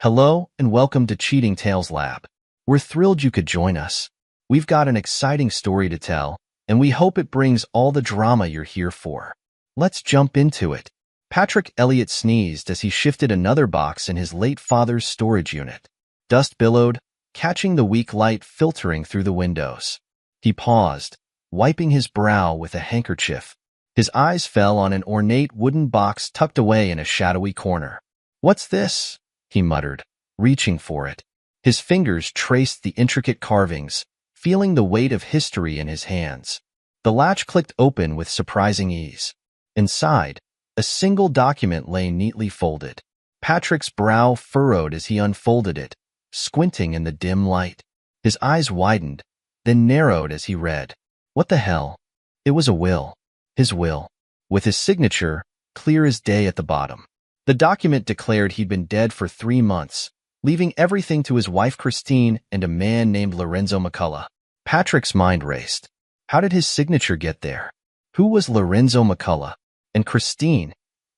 Hello and welcome to Cheating Tales Lab. We're thrilled you could join us. We've got an exciting story to tell, and we hope it brings all the drama you're here for. Let's jump into it. Patrick Elliott sneezed as he shifted another box in his late father's storage unit. Dust billowed, catching the weak light filtering through the windows. He paused, wiping his brow with a handkerchief. His eyes fell on an ornate wooden box tucked away in a shadowy corner. "What's this?" he muttered, reaching for it. His fingers traced the intricate carvings, feeling the weight of history in his hands. The latch clicked open with surprising ease. Inside, a single document lay neatly folded. Patrick's brow furrowed as he unfolded it, squinting in the dim light. His eyes widened, then narrowed as he read. What the hell? It was a will. His will, with his signature clear as day at the bottom. The document declared he'd been dead for 3 months, leaving everything to his wife Christine and a man named Lorenzo McCullough. Patrick's mind raced. How did his signature get there? Who was Lorenzo McCullough? And Christine?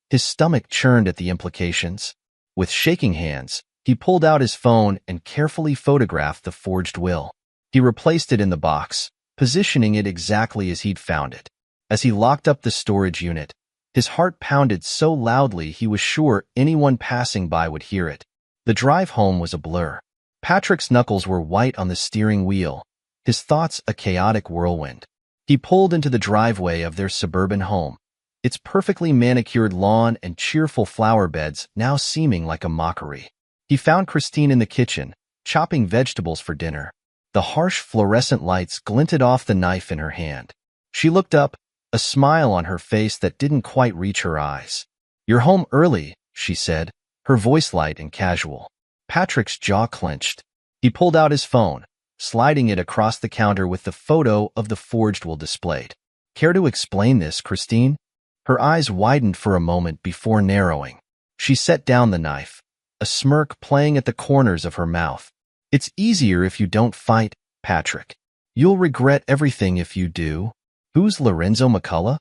His stomach churned at the implications. With shaking hands, he pulled out his phone and carefully photographed the forged will. He replaced it in the box, positioning it exactly as he'd found it. As he locked up the storage unit, his heart pounded so loudly he was sure anyone passing by would hear it. The drive home was a blur. Patrick's knuckles were white on the steering wheel, his thoughts a chaotic whirlwind. He pulled into the driveway of their suburban home, its perfectly manicured lawn and cheerful flower beds now seeming like a mockery. He found Christine in the kitchen, chopping vegetables for dinner. The harsh fluorescent lights glinted off the knife in her hand. She looked up, a smile on her face that didn't quite reach her eyes. "You're home early," she said, her voice light and casual. Patrick's jaw clenched. He pulled out his phone, sliding it across the counter with the photo of the forged will displayed. "Care to explain this, Christine?" Her eyes widened for a moment before narrowing. She set down the knife, a smirk playing at the corners of her mouth. "It's easier if you don't fight, Patrick. You'll regret everything if you do." "Who's Lorenzo McCullough?"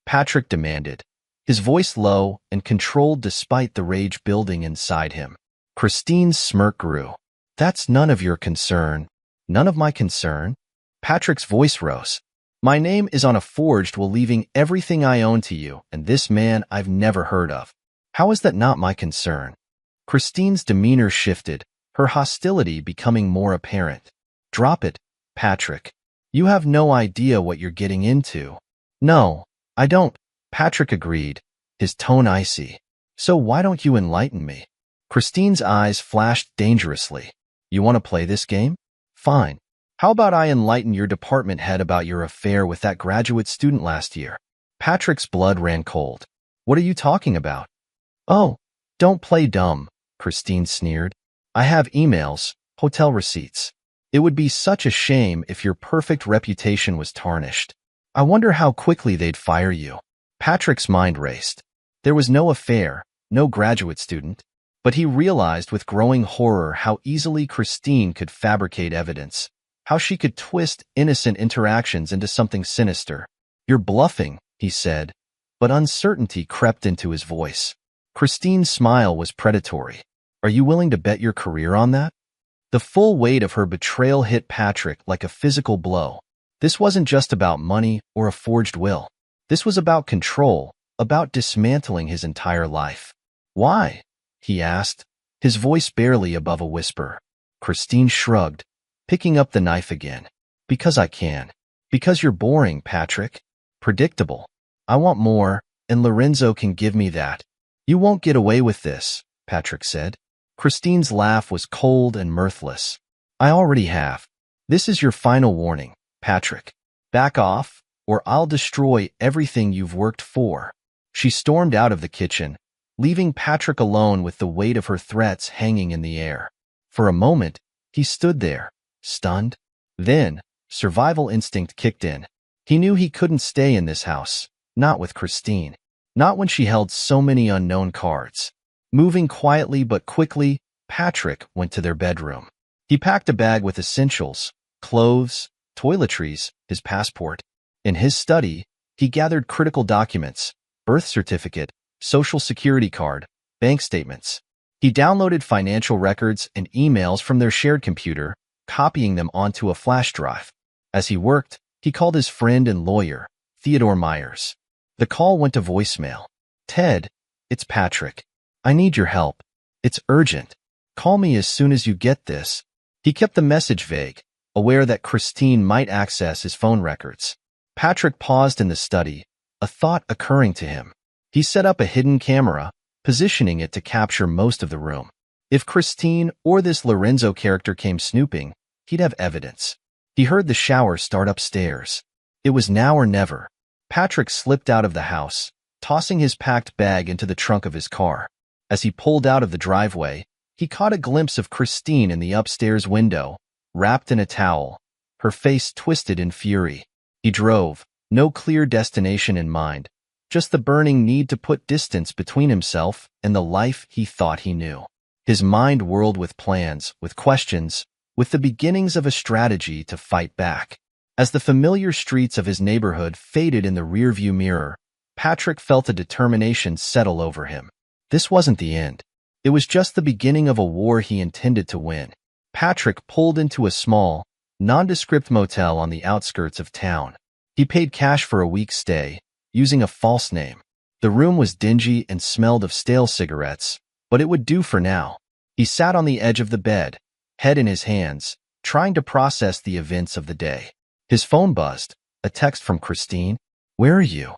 Patrick demanded, his voice low and controlled despite the rage building inside him. Christine's smirk grew. "That's none of your concern." "None of my concern?" Patrick's voice rose. "My name is on a forged will leaving everything I own to you and this man I've never heard of. How is that not my concern?" Christine's demeanor shifted, her hostility becoming more apparent. "Drop it, Patrick. You have no idea what you're getting into." "No, I don't," Patrick agreed, his tone icy. "So why don't you enlighten me?" Christine's eyes flashed dangerously. "You want to play this game? Fine. How about I enlighten your department head about your affair with that graduate student last year?" Patrick's blood ran cold. "What are you talking about?" "Oh, don't play dumb," Christine sneered. "I have emails, hotel receipts. It would be such a shame if your perfect reputation was tarnished. I wonder how quickly they'd fire you." Patrick's mind raced. There was no affair, no graduate student, but he realized with growing horror how easily Christine could fabricate evidence, how she could twist innocent interactions into something sinister. "You're bluffing," he said, but uncertainty crept into his voice. Christine's smile was predatory. "Are you willing to bet your career on that?" The full weight of her betrayal hit Patrick like a physical blow. This wasn't just about money or a forged will. This was about control, about dismantling his entire life. "Why?" he asked, his voice barely above a whisper. Christine shrugged, picking up the knife again. "Because I can. Because you're boring, Patrick. Predictable. I want more, and Lorenzo can give me that." "You won't get away with this," Patrick said. Christine's laugh was cold and mirthless. "I already have. This is your final warning, Patrick. Back off, or I'll destroy everything you've worked for." She stormed out of the kitchen, leaving Patrick alone with the weight of her threats hanging in the air. For a moment, he stood there, stunned. Then, survival instinct kicked in. He knew he couldn't stay in this house, not with Christine, not when she held so many unknown cards. Moving quietly but quickly, Patrick went to their bedroom. He packed a bag with essentials, clothes, toiletries, his passport. In his study, he gathered critical documents, birth certificate, social security card, bank statements. He downloaded financial records and emails from their shared computer, copying them onto a flash drive. As he worked, he called his friend and lawyer, Theodore Myers. The call went to voicemail. "Ted, it's Patrick. I need your help. It's urgent. Call me as soon as you get this." He kept the message vague, aware that Christine might access his phone records. Patrick paused in the study, a thought occurring to him. He set up a hidden camera, positioning it to capture most of the room. If Christine or this Lorenzo character came snooping, he'd have evidence. He heard the shower start upstairs. It was now or never. Patrick slipped out of the house, tossing his packed bag into the trunk of his car. As he pulled out of the driveway, he caught a glimpse of Christine in the upstairs window, wrapped in a towel, her face twisted in fury. He drove, no clear destination in mind, just the burning need to put distance between himself and the life he thought he knew. His mind whirled with plans, with questions, with the beginnings of a strategy to fight back. As the familiar streets of his neighborhood faded in the rearview mirror, Patrick felt a determination settle over him. This wasn't the end. It was just the beginning of a war he intended to win. Patrick pulled into a small, nondescript motel on the outskirts of town. He paid cash for a week's stay, using a false name. The room was dingy and smelled of stale cigarettes, but it would do for now. He sat on the edge of the bed, head in his hands, trying to process the events of the day. His phone buzzed, a text from Christine. "Where are you?"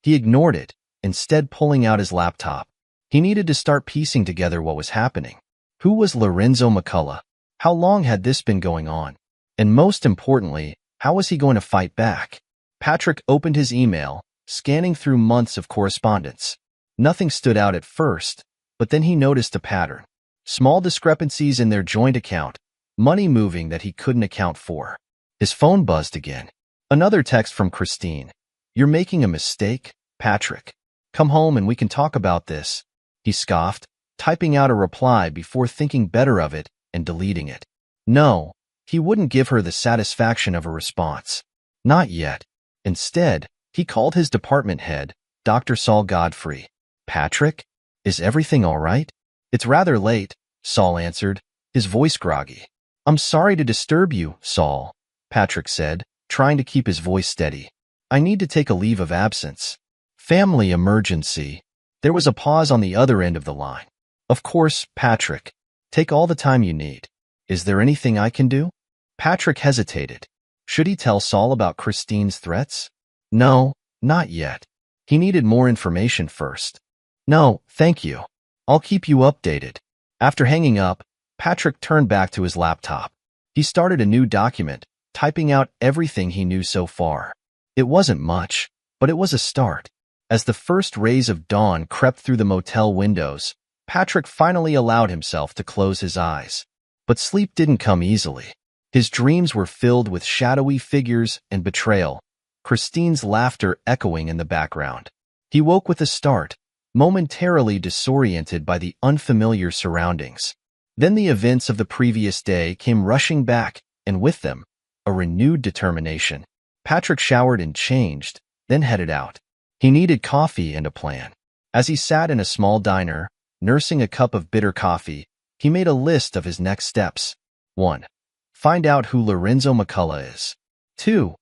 He ignored it, instead pulling out his laptop. He needed to start piecing together what was happening. Who was Lorenzo McCullough? How long had this been going on? And most importantly, how was he going to fight back? Patrick opened his email, scanning through months of correspondence. Nothing stood out at first, but then he noticed a pattern. Small discrepancies in their joint account, money moving that he couldn't account for. His phone buzzed again. Another text from Christine. "You're making a mistake, Patrick. Come home and we can talk about this." He scoffed, typing out a reply before thinking better of it and deleting it. No, he wouldn't give her the satisfaction of a response. Not yet. Instead, he called his department head, Dr. Saul Godfrey. "Patrick, is everything all right?" "It's rather late," Saul answered, his voice groggy. "I'm sorry to disturb you, Saul," Patrick said, trying to keep his voice steady. "I need to take a leave of absence. Family emergency." There was a pause on the other end of the line. "Of course, Patrick. Take all the time you need. Is there anything I can do?" Patrick hesitated. Should he tell Saul about Christine's threats? No, not yet. He needed more information first. "No, thank you. I'll keep you updated." After hanging up, Patrick turned back to his laptop. He started a new document, typing out everything he knew so far. It wasn't much, but it was a start. As the first rays of dawn crept through the motel windows, Patrick finally allowed himself to close his eyes. But sleep didn't come easily. His dreams were filled with shadowy figures and betrayal, Christine's laughter echoing in the background. He woke with a start, momentarily disoriented by the unfamiliar surroundings. Then the events of the previous day came rushing back, and with them, a renewed determination. Patrick showered and changed, then headed out. He needed coffee and a plan. As he sat in a small diner, nursing a cup of bitter coffee, he made a list of his next steps. 1. Find out who Lorenzo McCullough is. 2.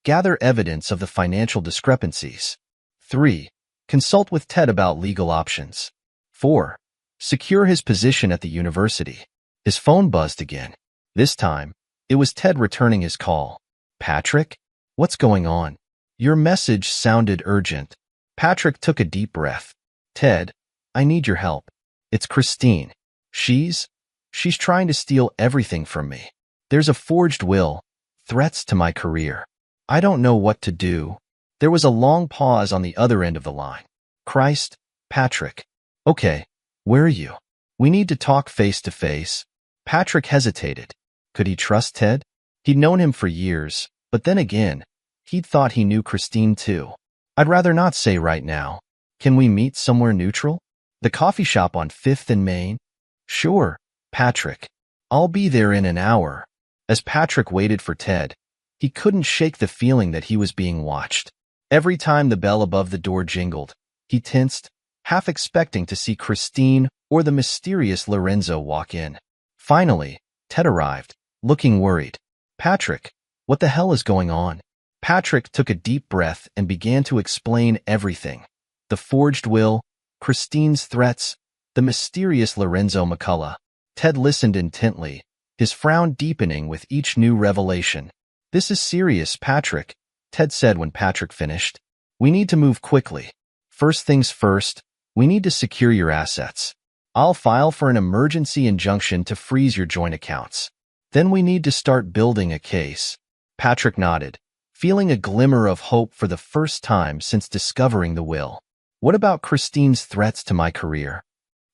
Gather evidence of the financial discrepancies. 3. Consult with Ted about legal options. 4. Secure his position at the university. His phone buzzed again. This time, it was Ted returning his call. "Patrick? What's going on? Your message sounded urgent." Patrick took a deep breath. "Ted, I need your help. It's Christine. She's trying to steal everything from me. There's a forged will, threats to my career. I don't know what to do." There was a long pause on the other end of the line. "Christ, Patrick. Okay, where are you? We need to talk face to face." Patrick hesitated. Could he trust Ted? He'd known him for years, but then again, he'd thought he knew Christine too. "I'd rather not say right now. Can we meet somewhere neutral? The coffee shop on 5th and Main?" "Sure, Patrick. I'll be there in an hour." As Patrick waited for Ted, he couldn't shake the feeling that he was being watched. Every time the bell above the door jingled, he tensed, half expecting to see Christine or the mysterious Lorenzo walk in. Finally, Ted arrived, looking worried. "Patrick, what the hell is going on?" Patrick took a deep breath and began to explain everything. The forged will, Christine's threats, the mysterious Lorenzo McCullough. Ted listened intently, his frown deepening with each new revelation. "This is serious, Patrick," Ted said when Patrick finished. "We need to move quickly. First things first, we need to secure your assets. I'll file for an emergency injunction to freeze your joint accounts. Then we need to start building a case." Patrick nodded, feeling a glimmer of hope for the first time since discovering the will. "What about Christine's threats to my career?"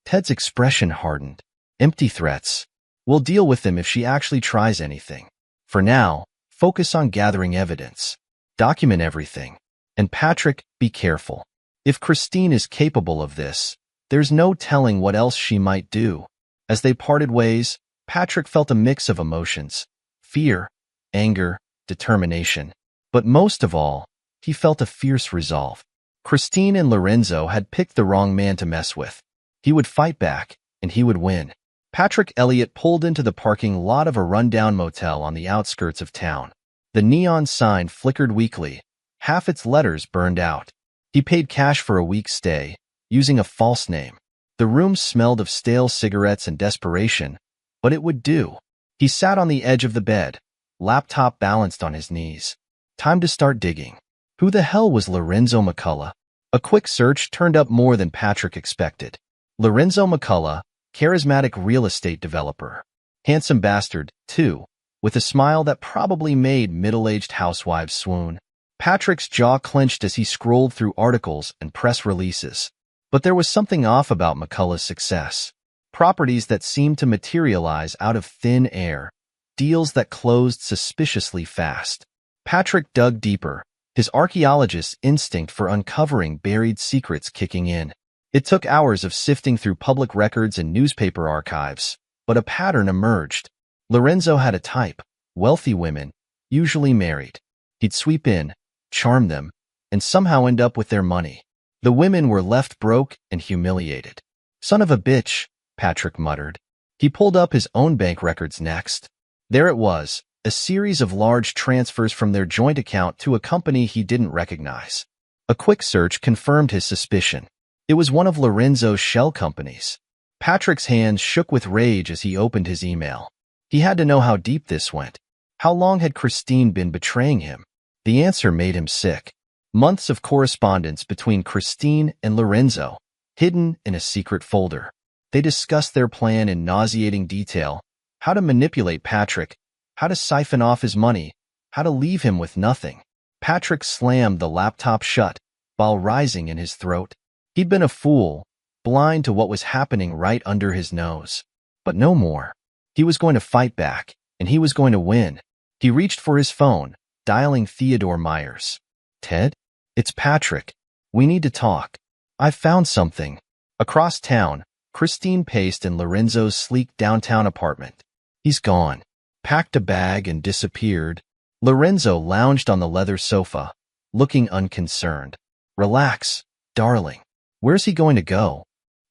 Ted's expression hardened. "Empty threats. We'll deal with them if she actually tries anything. For now, focus on gathering evidence. Document everything. And Patrick, be careful. If Christine is capable of this, there's no telling what else she might do." As they parted ways, Patrick felt a mix of emotions: fear, anger, determination. But most of all, he felt a fierce resolve. Christine and Lorenzo had picked the wrong man to mess with. He would fight back, and he would win. Patrick Elliott pulled into the parking lot of a rundown motel on the outskirts of town. The neon sign flickered weakly, half its letters burned out. He paid cash for a week's stay, using a false name. The room smelled of stale cigarettes and desperation, but it would do. He sat on the edge of the bed, laptop balanced on his knees. Time to start digging. Who the hell was Lorenzo McCullough? A quick search turned up more than Patrick expected. Lorenzo McCullough, charismatic real estate developer. Handsome bastard, too, with a smile that probably made middle-aged housewives swoon. Patrick's jaw clenched as he scrolled through articles and press releases. But there was something off about McCullough's success. Properties that seemed to materialize out of thin air. Deals that closed suspiciously fast. Patrick dug deeper, his archaeologist's instinct for uncovering buried secrets kicking in. It took hours of sifting through public records and newspaper archives, but a pattern emerged. Lorenzo had a type: wealthy women, usually married. He'd sweep in, charm them, and somehow end up with their money. The women were left broke and humiliated. "Son of a bitch," Patrick muttered. He pulled up his own bank records next. There it was, a series of large transfers from their joint account to a company he didn't recognize. A quick search confirmed his suspicion. It was one of Lorenzo's shell companies. Patrick's hands shook with rage as he opened his email. He had to know how deep this went. How long had Christine been betraying him? The answer made him sick. Months of correspondence between Christine and Lorenzo, hidden in a secret folder. They discussed their plan in nauseating detail: how to manipulate Patrick, how to siphon off his money, how to leave him with nothing. Patrick slammed the laptop shut, while rising in his throat. He'd been a fool, blind to what was happening right under his nose. But no more. He was going to fight back, and he was going to win. He reached for his phone, dialing Theodore Myers. "Ted? It's Patrick. We need to talk. I've found something." Across town, Christine paced in Lorenzo's sleek downtown apartment. "He's gone." Packed a bag and disappeared. Lorenzo lounged on the leather sofa, looking unconcerned. "Relax, darling. Where's he going to go?"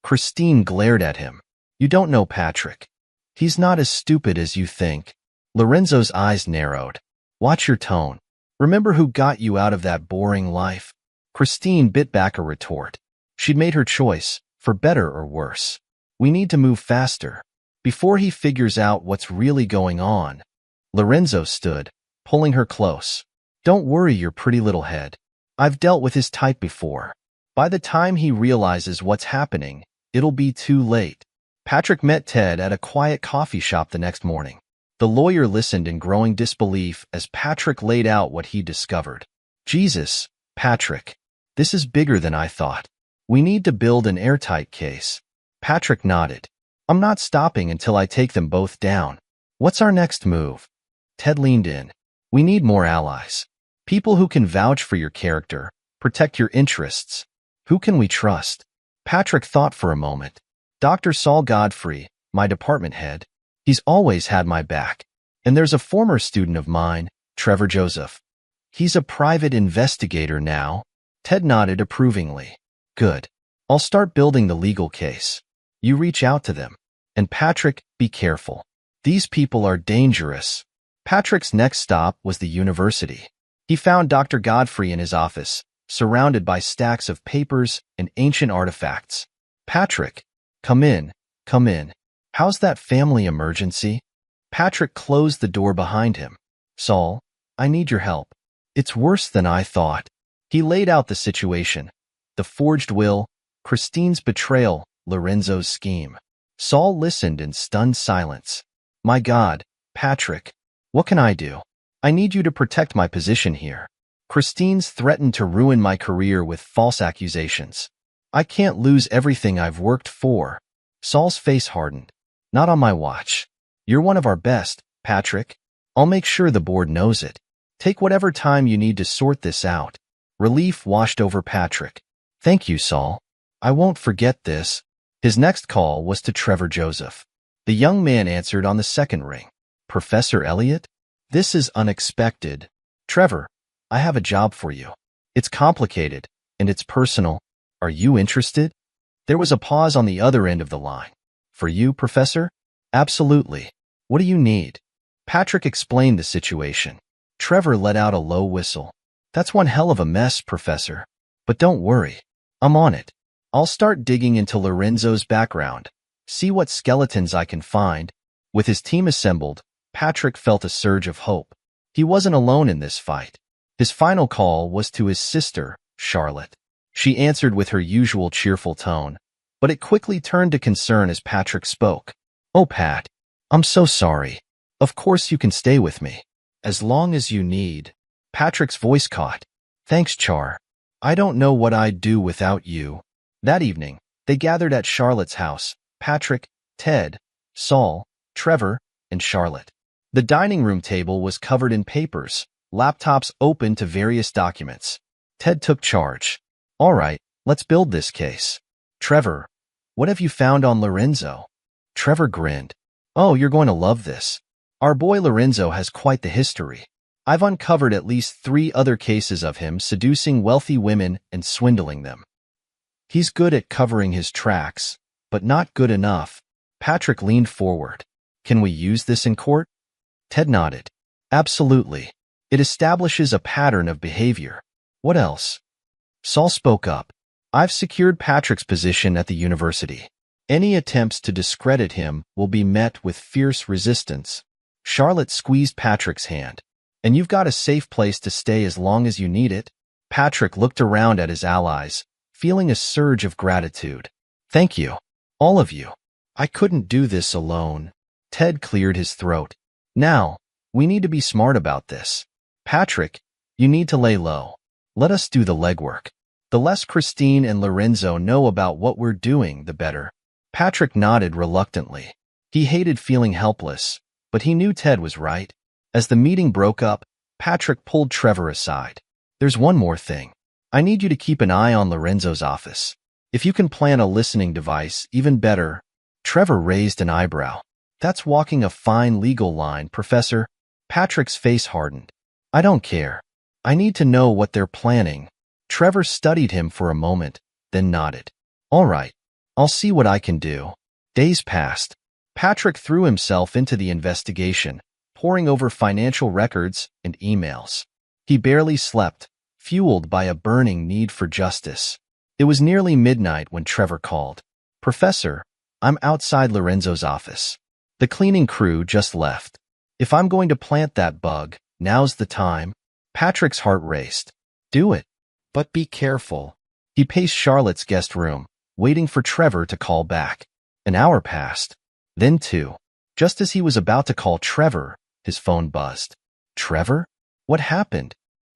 Christine glared at him. "You don't know Patrick. He's not as stupid as you think." Lorenzo's eyes narrowed. "Watch your tone. Remember who got you out of that boring life?" Christine bit back a retort. She'd made her choice, for better or worse. "We need to move faster. Before he figures out what's really going on." Lorenzo stood, pulling her close. "Don't worry your pretty little head. I've dealt with his type before. By the time he realizes what's happening, it'll be too late." Patrick met Ted at a quiet coffee shop the next morning. The lawyer listened in growing disbelief as Patrick laid out what he discovered. "Jesus, Patrick, this is bigger than I thought. We need to build an airtight case." Patrick nodded. "I'm not stopping until I take them both down. What's our next move?" Ted leaned in. "We need more allies. People who can vouch for your character, protect your interests. Who can we trust?" Patrick thought for a moment. "Dr. Saul Godfrey, my department head. He's always had my back. And there's a former student of mine, Trevor Joseph. He's a private investigator now." Ted nodded approvingly. "Good. I'll start building the legal case. You reach out to them. And Patrick, be careful. These people are dangerous. Patrick's next stop was the university. He found Dr. Godfrey in his office, surrounded by stacks of papers and ancient artifacts. Patrick, come in, come in. How's that family emergency? Patrick closed the door behind him. Saul, I need your help. It's worse than I thought. He laid out the situation. The forged will, Christine's betrayal, Lorenzo's scheme. Saul listened in stunned silence. My God, Patrick, what can I do? I need you to protect my position here. Christine's threatened to ruin my career with false accusations. I can't lose everything I've worked for. Saul's face hardened. Not on my watch. You're one of our best, Patrick. I'll make sure the board knows it. Take whatever time you need to sort this out. Relief washed over Patrick. Thank you, Saul. I won't forget this. His next call was to Trevor Joseph. The young man answered on the second ring. Professor Elliot? This is unexpected. Trevor, I have a job for you. It's complicated, and it's personal. Are you interested? There was a pause on the other end of the line. For you, Professor? Absolutely. What do you need? Patrick explained the situation. Trevor let out a low whistle. That's one hell of a mess, Professor. But don't worry. I'm on it. I'll start digging into Lorenzo's background, see what skeletons I can find. With his team assembled, Patrick felt a surge of hope. He wasn't alone in this fight. His final call was to his sister, Charlotte. She answered with her usual cheerful tone, but it quickly turned to concern as Patrick spoke. Oh, Pat, I'm so sorry. Of course you can stay with me. As long as you need. Patrick's voice caught. Thanks, Char. I don't know what I'd do without you. That evening, they gathered at Charlotte's house. Patrick, Ted, Saul, Trevor, and Charlotte. The dining room table was covered in papers, laptops open to various documents. Ted took charge. All right, let's build this case. Trevor, what have you found on Lorenzo? Trevor grinned. Oh, you're going to love this. Our boy Lorenzo has quite the history. I've uncovered at least 3 other cases of him seducing wealthy women and swindling them. He's good at covering his tracks, but not good enough. Patrick leaned forward. Can we use this in court? Ted nodded. Absolutely. It establishes a pattern of behavior. What else? Saul spoke up. I've secured Patrick's position at the university. Any attempts to discredit him will be met with fierce resistance. Charlotte squeezed Patrick's hand. And you've got a safe place to stay as long as you need it. Patrick looked around at his allies, feeling a surge of gratitude. Thank you. All of you. I couldn't do this alone. Ted cleared his throat. Now, we need to be smart about this. Patrick, you need to lay low. Let us do the legwork. The less Christine and Lorenzo know about what we're doing, the better. Patrick nodded reluctantly. He hated feeling helpless, but he knew Ted was right. As the meeting broke up, Patrick pulled Trevor aside. There's one more thing. I need you to keep an eye on Lorenzo's office. If you can plant a listening device, even better. Trevor raised an eyebrow. That's walking a fine legal line, Professor. Patrick's face hardened. I don't care. I need to know what they're planning. Trevor studied him for a moment, then nodded. All right. I'll see what I can do. Days passed. Patrick threw himself into the investigation, poring over financial records and emails. He barely slept, fueled by a burning need for justice. It was nearly midnight when Trevor called. Professor, I'm outside Lorenzo's office. The cleaning crew just left. If I'm going to plant that bug, now's the time. Patrick's heart raced. Do it. But be careful. He paced Charlotte's guest room, waiting for Trevor to call back. An hour passed. Then 2. Just as he was about to call Trevor, his phone buzzed. Trevor? What happened?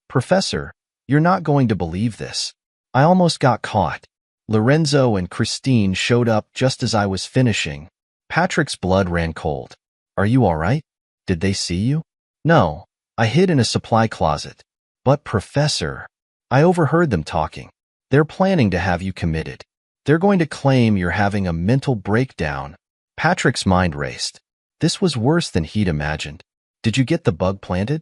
Professor, you're not going to believe this. I almost got caught. Lorenzo and Christine showed up just as I was finishing. Patrick's blood ran cold. Are you all right? Did they see you? No, I hid in a supply closet. But Professor, I overheard them talking. They're planning to have you committed. They're going to claim you're having a mental breakdown. Patrick's mind raced. This was worse than he'd imagined. Did you get the bug planted?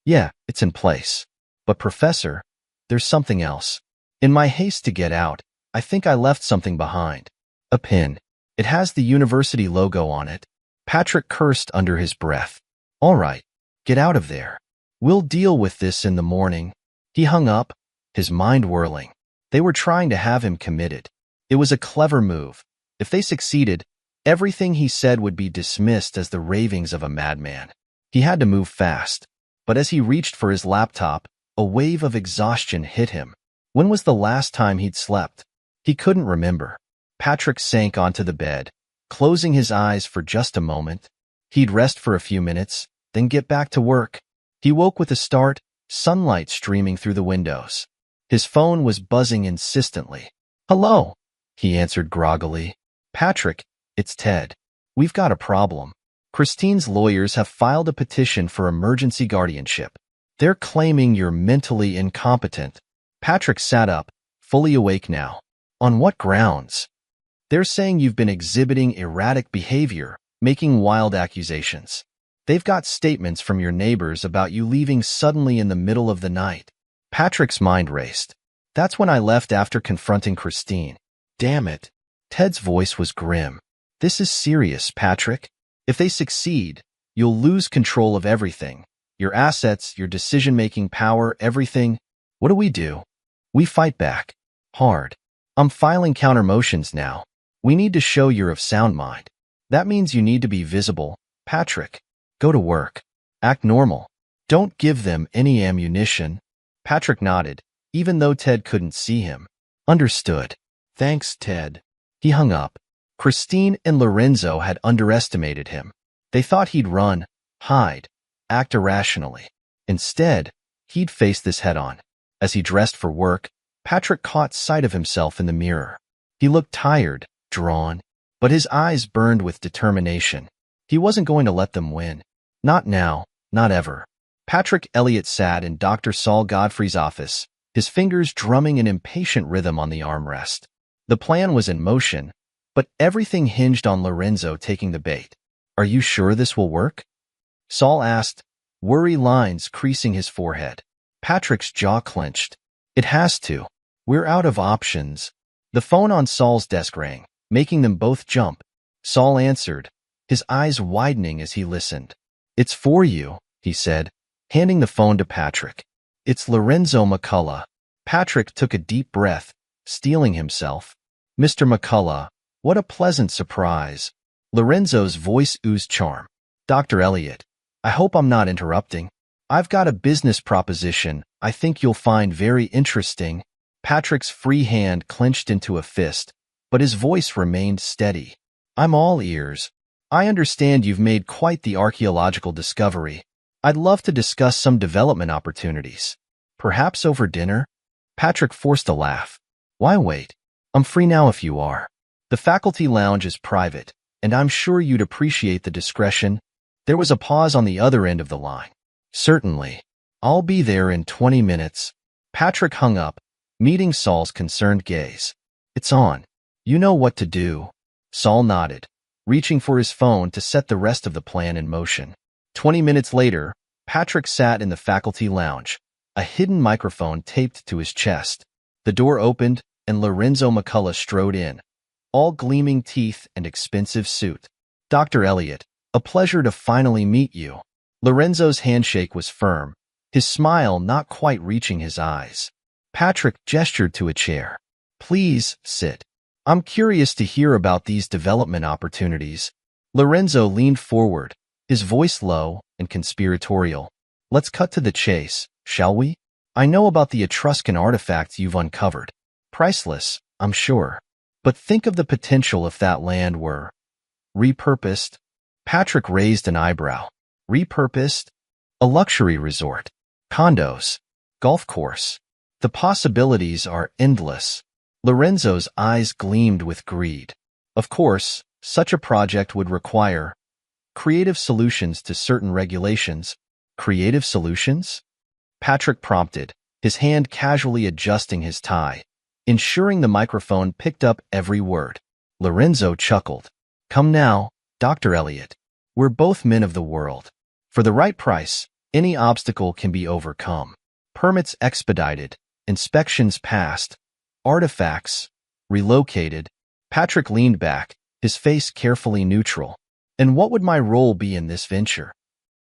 Yeah, it's in place. But Professor, there's something else. In my haste to get out, I think I left something behind. A pin. It has the university logo on it. Patrick cursed under his breath. All right, get out of there. We'll deal with this in the morning. He hung up, his mind whirling. They were trying to have him committed. It was a clever move. If they succeeded, everything he said would be dismissed as the ravings of a madman. He had to move fast. But as he reached for his laptop, a wave of exhaustion hit him. When was the last time he'd slept? He couldn't remember. Patrick sank onto the bed, closing his eyes for just a moment. He'd rest for a few minutes, then get back to work. He woke with a start, sunlight streaming through the windows. His phone was buzzing insistently. Hello, he answered groggily. Patrick, it's Ted. We've got a problem. Christine's lawyers have filed a petition for emergency guardianship. They're claiming you're mentally incompetent. Patrick sat up, fully awake now. On what grounds? They're saying you've been exhibiting erratic behavior, making wild accusations. They've got statements from your neighbors about you leaving suddenly in the middle of the night. Patrick's mind raced. That's when I left after confronting Christine. Damn it. Ted's voice was grim. This is serious, Patrick. If they succeed, you'll lose control of everything. Your assets, your decision-making power, everything. What do? We fight back. Hard. I'm filing counter motions now. We need to show you're of sound mind. That means you need to be visible. Patrick, go to work. Act normal. Don't give them any ammunition. Patrick nodded, even though Ted couldn't see him. Understood. Thanks, Ted. He hung up. Christine and Lorenzo had underestimated him. They thought he'd run, hide, act irrationally. Instead, he'd face this head-on. As he dressed for work, Patrick caught sight of himself in the mirror. He looked tired, drawn, but his eyes burned with determination. He wasn't going to let them win. Not now, not ever. Patrick Elliott sat in Dr. Saul Godfrey's office, his fingers drumming an impatient rhythm on the armrest. The plan was in motion, but everything hinged on Lorenzo taking the bait. Are you sure this will work? Saul asked, worry lines creasing his forehead. Patrick's jaw clenched. It has to. We're out of options. The phone on Saul's desk rang, making them both jump. Saul answered, his eyes widening as he listened. It's for you, he said, handing the phone to Patrick. It's Lorenzo McCullough. Patrick took a deep breath, steeling himself. Mr. McCullough, what a pleasant surprise. Lorenzo's voice oozed charm. Dr. Elliott, I hope I'm not interrupting. I've got a business proposition I think you'll find very interesting. Patrick's free hand clenched into a fist, but his voice remained steady. I'm all ears. I understand you've made quite the archaeological discovery. I'd love to discuss some development opportunities. Perhaps over dinner? Patrick forced a laugh. Why wait? I'm free now if you are. The faculty lounge is private, and I'm sure you'd appreciate the discretion. There was a pause on the other end of the line. Certainly. I'll be there in 20 minutes. Patrick hung up, meeting Saul's concerned gaze. It's on. You know what to do. Saul nodded, reaching for his phone to set the rest of the plan in motion. 20 minutes later, Patrick sat in the faculty lounge, a hidden microphone taped to his chest. The door opened, and Lorenzo McCullough strode in, all gleaming teeth and expensive suit. Dr. Elliott, a pleasure to finally meet you. Lorenzo's handshake was firm, his smile not quite reaching his eyes. Patrick gestured to a chair. Please, sit. I'm curious to hear about these development opportunities. Lorenzo leaned forward, his voice low and conspiratorial. Let's cut to the chase, shall we? I know about the Etruscan artifacts you've uncovered. Priceless, I'm sure. But think of the potential if that land were repurposed. Patrick raised an eyebrow. Repurposed? A luxury resort. Condos. Golf course. The possibilities are endless. Lorenzo's eyes gleamed with greed. Of course, such a project would require creative solutions to certain regulations. Creative solutions? Patrick prompted, his hand casually adjusting his tie, ensuring the microphone picked up every word. Lorenzo chuckled. Come now, Dr. Elliott. We're both men of the world. For the right price, any obstacle can be overcome. Permits expedited, inspections passed, artifacts Relocated. Patrick leaned back, his face carefully neutral. And what would my role be in this venture?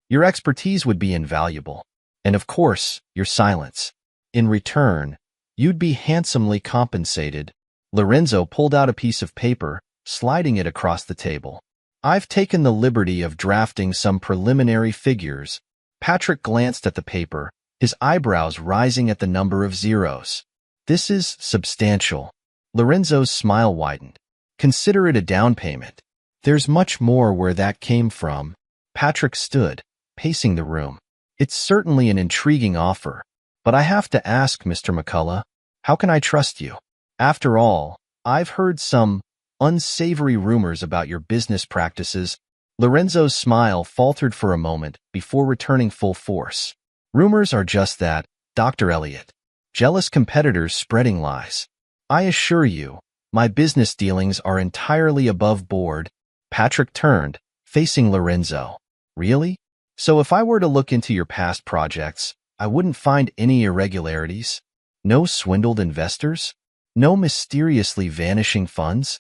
Your expertise would be invaluable. And of course, your silence. In return, you'd be handsomely compensated. Lorenzo pulled out a piece of paper, sliding it across the table. I've taken the liberty of drafting some preliminary figures. Patrick glanced at the paper, his eyebrows rising at the number of zeros. This is substantial. Lorenzo's smile widened. Consider it a down payment. There's much more where that came from. Patrick stood, pacing the room. It's certainly an intriguing offer, but I have to ask, Mr. McCullough, how can I trust you? After all, I've heard some unsavory rumors about your business practices. Lorenzo's smile faltered for a moment before returning full force. Rumors are just that, Dr. Elliot. Jealous competitors spreading lies. I assure you, my business dealings are entirely above board. Patrick turned, facing Lorenzo. Really? So if I were to look into your past projects, I wouldn't find any irregularities? No swindled investors? No mysteriously vanishing funds?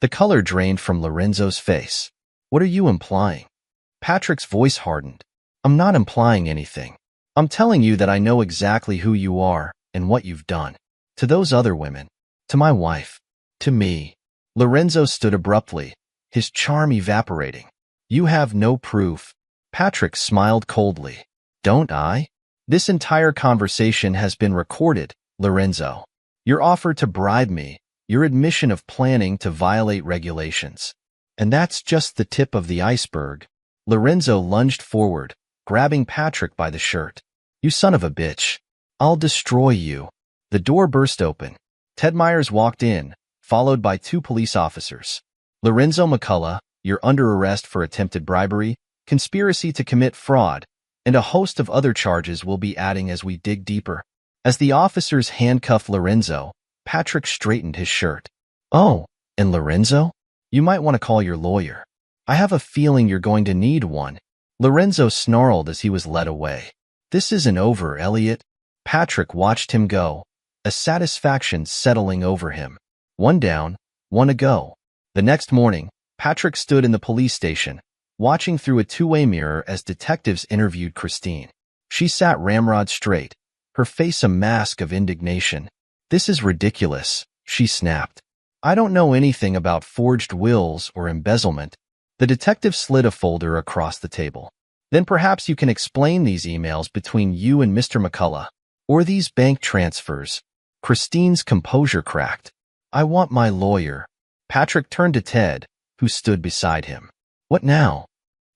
The color drained from Lorenzo's face. What are you implying? Patrick's voice hardened. I'm not implying anything. I'm telling you that I know exactly who you are and what you've done. To those other women. To my wife. To me. Lorenzo stood abruptly, his charm evaporating. You have no proof. Patrick smiled coldly. Don't I? This entire conversation has been recorded, Lorenzo. Your offer to bribe me, your admission of planning to violate regulations. And that's just the tip of the iceberg. Lorenzo lunged forward, grabbing Patrick by the shirt. You son of a bitch. I'll destroy you. The door burst open. Ted Myers walked in, followed by 2 police officers. Lorenzo McCullough, you're under arrest for attempted bribery, conspiracy to commit fraud, and a host of other charges will be adding as we dig deeper. As the officers handcuffed Lorenzo, Patrick straightened his shirt. Oh, and Lorenzo? You might want to call your lawyer. I have a feeling you're going to need one. Lorenzo snarled as he was led away. This isn't over, Elliot. Patrick watched him go, a satisfaction settling over him. One down, one to go. The next morning, Patrick stood in the police station, watching through a two-way mirror as detectives interviewed Christine. She sat ramrod straight, her face a mask of indignation. This is ridiculous, she snapped. I don't know anything about forged wills or embezzlement. The detective slid a folder across the table. Then perhaps you can explain these emails between you and Mr. McCullough, or these bank transfers. Christine's composure cracked. I want my lawyer. Patrick turned to Ted, who stood beside him. What now?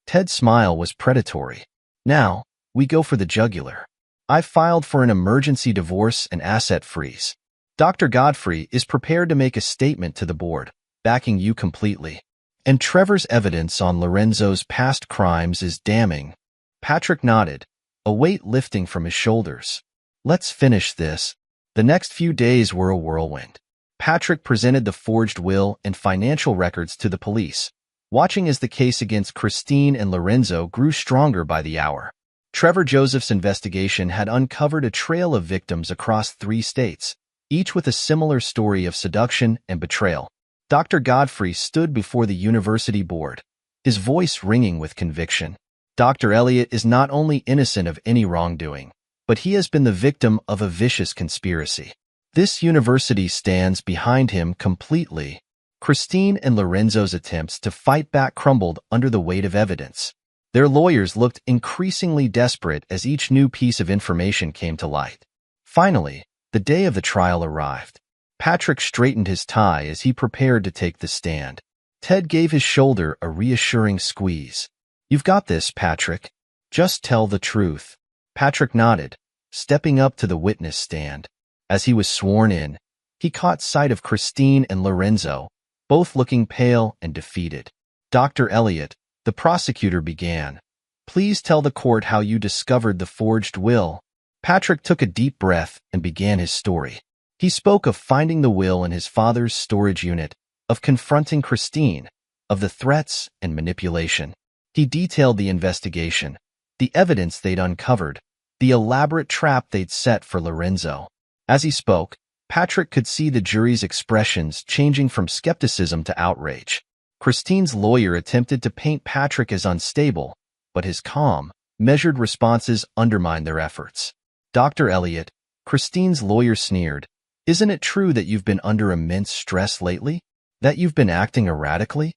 Ted's smile was predatory. Now, we go for the jugular. I've filed for an emergency divorce and asset freeze. Dr. Godfrey is prepared to make a statement to the board, backing you completely. And Trevor's evidence on Lorenzo's past crimes is damning. Patrick nodded, a weight lifting from his shoulders. Let's finish this. The next few days were a whirlwind. Patrick presented the forged will and financial records to the police, watching as the case against Christine and Lorenzo grew stronger by the hour. Trevor Joseph's investigation had uncovered a trail of victims across 3 states, each with a similar story of seduction and betrayal. Dr. Godfrey stood before the university board, his voice ringing with conviction. Dr. Elliot is not only innocent of any wrongdoing, but he has been the victim of a vicious conspiracy. This university stands behind him completely. Christine and Lorenzo's attempts to fight back crumbled under the weight of evidence. Their lawyers looked increasingly desperate as each new piece of information came to light. Finally, the day of the trial arrived. Patrick straightened his tie as he prepared to take the stand. Ted gave his shoulder a reassuring squeeze. You've got this, Patrick. Just tell the truth. Patrick nodded, stepping up to the witness stand. As he was sworn in, he caught sight of Christine and Lorenzo, both looking pale and defeated. Dr. Elliot, the prosecutor began. Please tell the court how you discovered the forged will. Patrick took a deep breath and began his story. He spoke of finding the will in his father's storage unit, of confronting Christine, of the threats and manipulation. He detailed the investigation, the evidence they'd uncovered, the elaborate trap they'd set for Lorenzo. As he spoke, Patrick could see the jury's expressions changing from skepticism to outrage. Christine's lawyer attempted to paint Patrick as unstable, but his calm, measured responses undermined their efforts. Dr. Elliot, Christine's lawyer sneered, "Isn't it true that you've been under immense stress lately? That you've been acting erratically?"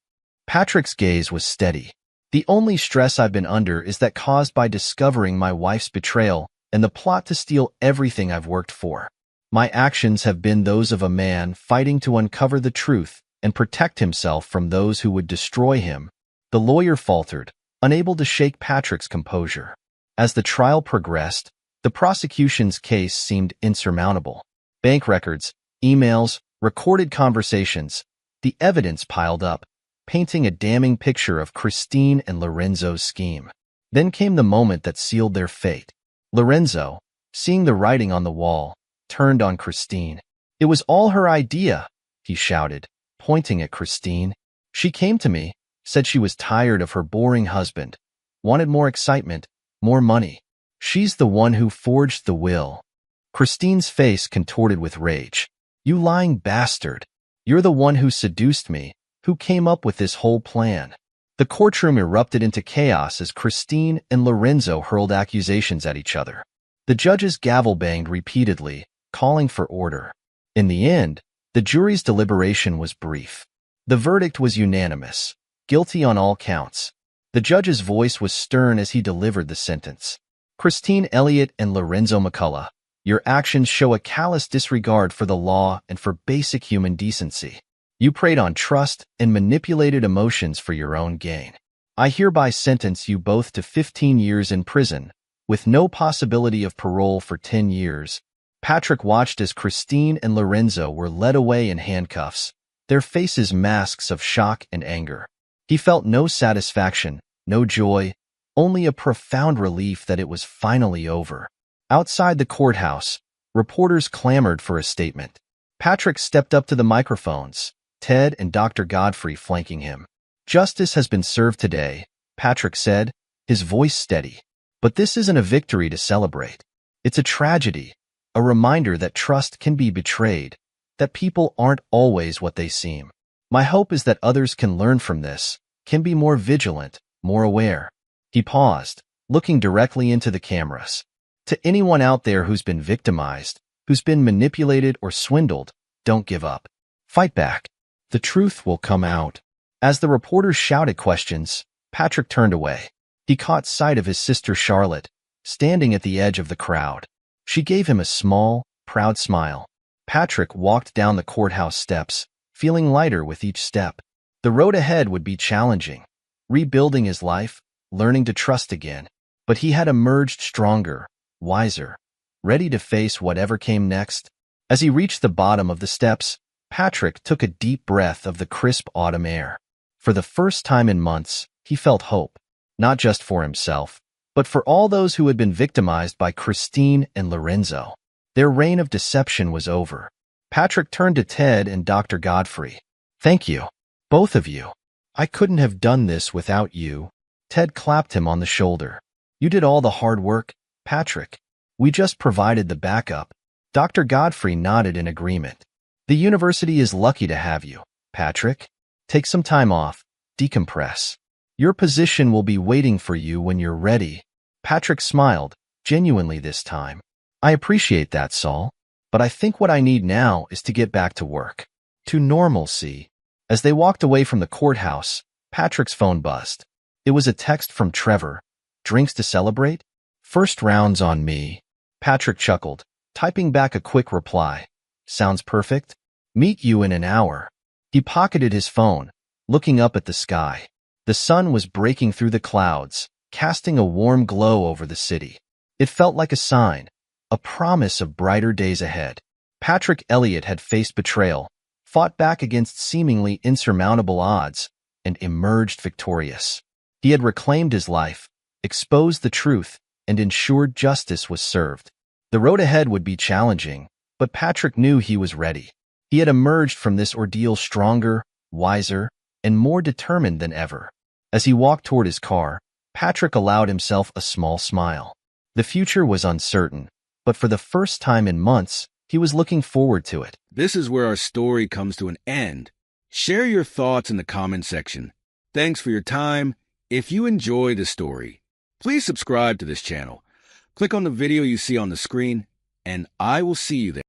Patrick's gaze was steady. "The only stress I've been under is that caused by discovering my wife's betrayal and the plot to steal everything I've worked for. My actions have been those of a man fighting to uncover the truth and protect himself from those who would destroy him." The lawyer faltered, unable to shake Patrick's composure. As the trial progressed, the prosecution's case seemed insurmountable. Bank records, emails, recorded conversations, the evidence piled up, painting a damning picture of Christine and Lorenzo's scheme. Then came the moment that sealed their fate. Lorenzo, seeing the writing on the wall, turned on Christine. "It was all her idea," he shouted, pointing at Christine. "She came to me, said she was tired of her boring husband, wanted more excitement, more money. She's the one who forged the will." Christine's face contorted with rage. "You lying bastard. You're the one who seduced me, who came up with this whole plan." The courtroom erupted into chaos as Christine and Lorenzo hurled accusations at each other. The judge's gavel banged repeatedly, calling for order. In the end, the jury's deliberation was brief. The verdict was unanimous, guilty on all counts. The judge's voice was stern as he delivered the sentence. "Christine Elliott and Lorenzo McCullough, your actions show a callous disregard for the law and for basic human decency. You preyed on trust and manipulated emotions for your own gain. I hereby sentence you both to 15 years in prison, with no possibility of parole for 10 years. Patrick watched as Christine and Lorenzo were led away in handcuffs, their faces masks of shock and anger. He felt no satisfaction, no joy, only a profound relief that it was finally over. Outside the courthouse, reporters clamored for a statement. Patrick stepped up to the microphones, Ted and Dr. Godfrey flanking him. "Justice has been served today," Patrick said, his voice steady. "But this isn't a victory to celebrate. It's a tragedy, a reminder that trust can be betrayed, that people aren't always what they seem. My hope is that others can learn from this, can be more vigilant, more aware." He paused, looking directly into the cameras. "To anyone out there who's been victimized, who's been manipulated or swindled, don't give up. Fight back. The truth will come out." As the reporters shouted questions, Patrick turned away. He caught sight of his sister Charlotte, standing at the edge of the crowd. She gave him a small, proud smile. Patrick walked down the courthouse steps, feeling lighter with each step. The road ahead would be challenging, rebuilding his life, learning to trust again. But he had emerged stronger, wiser, ready to face whatever came next. As he reached the bottom of the steps, Patrick took a deep breath of the crisp autumn air. For the first time in months, he felt hope, not just for himself, but for all those who had been victimized by Christine and Lorenzo. Their reign of deception was over. Patrick turned to Ted and Dr. Godfrey. "Thank you, both of you. I couldn't have done this without you." Ted clapped him on the shoulder. "You did all the hard work, Patrick. We just provided the backup." Dr. Godfrey nodded in agreement. "The university is lucky to have you, Patrick. Take some time off, decompress. Your position will be waiting for you when you're ready." Patrick smiled, genuinely this time. "I appreciate that, Saul, but I think what I need now is to get back to work. To normalcy." As they walked away from the courthouse, Patrick's phone buzzed. It was a text from Trevor. "Drinks to celebrate? First round's on me." Patrick chuckled, typing back a quick reply. "Sounds perfect. Meet you in an hour." He pocketed his phone, looking up at the sky. The sun was breaking through the clouds, casting a warm glow over the city. It felt like a sign, a promise of brighter days ahead. Patrick Elliott had faced betrayal, fought back against seemingly insurmountable odds, and emerged victorious. He had reclaimed his life, exposed the truth, and ensured justice was served. The road ahead would be challenging, but Patrick knew he was ready. He had emerged from this ordeal stronger, wiser, and more determined than ever. As he walked toward his car, Patrick allowed himself a small smile. The future was uncertain, but for the first time in months, He was looking forward to it. This is where our story comes to an end. Share your thoughts in the comment section. Thanks for your time. If you enjoy the story, please subscribe to this channel. Click on the video you see on the screen, and I will see you there.